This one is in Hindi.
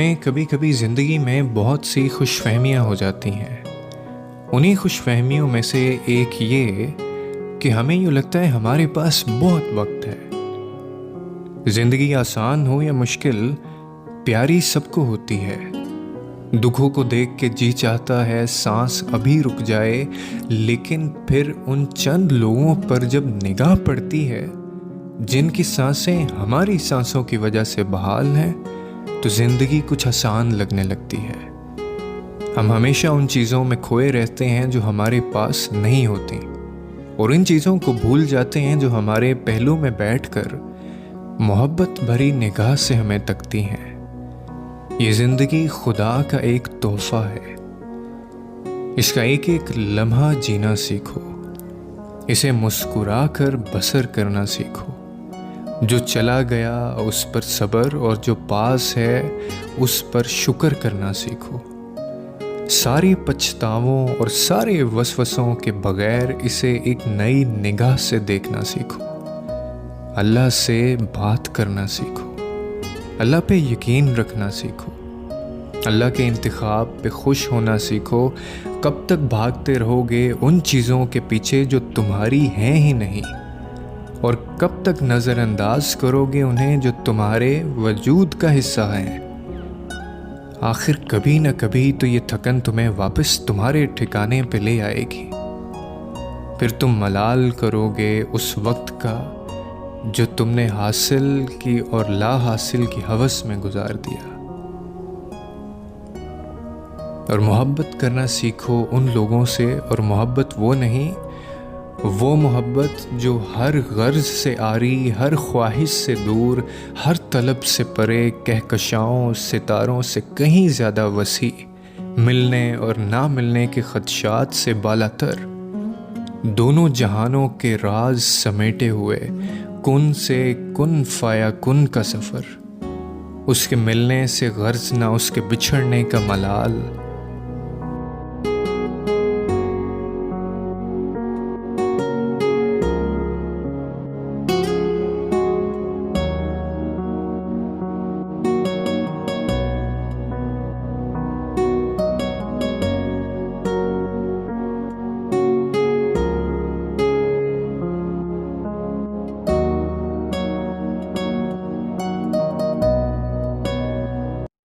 हमें कभी कभी ज़िंदगी में बहुत सी खुशफहमियाँ हो जाती हैं। उन्हीं खुशफहमियों में से एक ये कि हमें यूँ लगता है हमारे पास बहुत वक्त है। ज़िंदगी आसान हो या मुश्किल, प्यारी सबको होती है। दुखों को देख के जी चाहता है सांस अभी रुक जाए, लेकिन फिर उन चंद लोगों पर जब निगाह पड़ती है जिनकी सांसें हमारी सांसों की वजह से बहाल हैं, तो ज़िंदगी कुछ आसान लगने लगती है। हम हमेशा उन चीज़ों में खोए रहते हैं जो हमारे पास नहीं होती, और इन चीज़ों को भूल जाते हैं जो हमारे पहलू में बैठकर मोहब्बत भरी निगाह से हमें तकती हैं। ये ज़िंदगी खुदा का एक तोहफा है। इसका एक एक लम्हा जीना सीखो, इसे मुस्कुरा कर बसर करना सीखो। जो चला गया उस पर सब्र, और जो पास है उस पर शुक्र करना सीखो। सारी पछतावों और सारे वसवसों के बगैर इसे एक नई निगाह से देखना सीखो। अल्लाह से बात करना सीखो, अल्लाह पे यकीन रखना सीखो, अल्लाह के इंतखाब पे खुश होना सीखो। कब तक भागते रहोगे उन चीज़ों के पीछे जो तुम्हारी हैं ही नहीं, और कब तक नज़रअंदाज करोगे उन्हें जो तुम्हारे वजूद का हिस्सा हैं। आखिर कभी न कभी तो ये थकन तुम्हें वापस तुम्हारे ठिकाने पे ले आएगी। फिर तुम मलाल करोगे उस वक्त का जो तुमने हासिल की और ला हासिल की हवस में गुजार दिया। और मोहब्बत करना सीखो उन लोगों से, और मोहब्बत वो नहीं, वो मोहब्बत जो हर गर्ज से आरी, हर ख्वाहिश से दूर, हर तलब से परे, कहकशाओं सितारों से कहीं ज़्यादा वसी, मिलने और ना मिलने के खदशात से बालातर, दोनों जहानों के राज समेटे हुए, कुन से कुन फाया कुन का सफ़र। उसके मिलने से गर्ज ना उसके बिछड़ने का मलाल,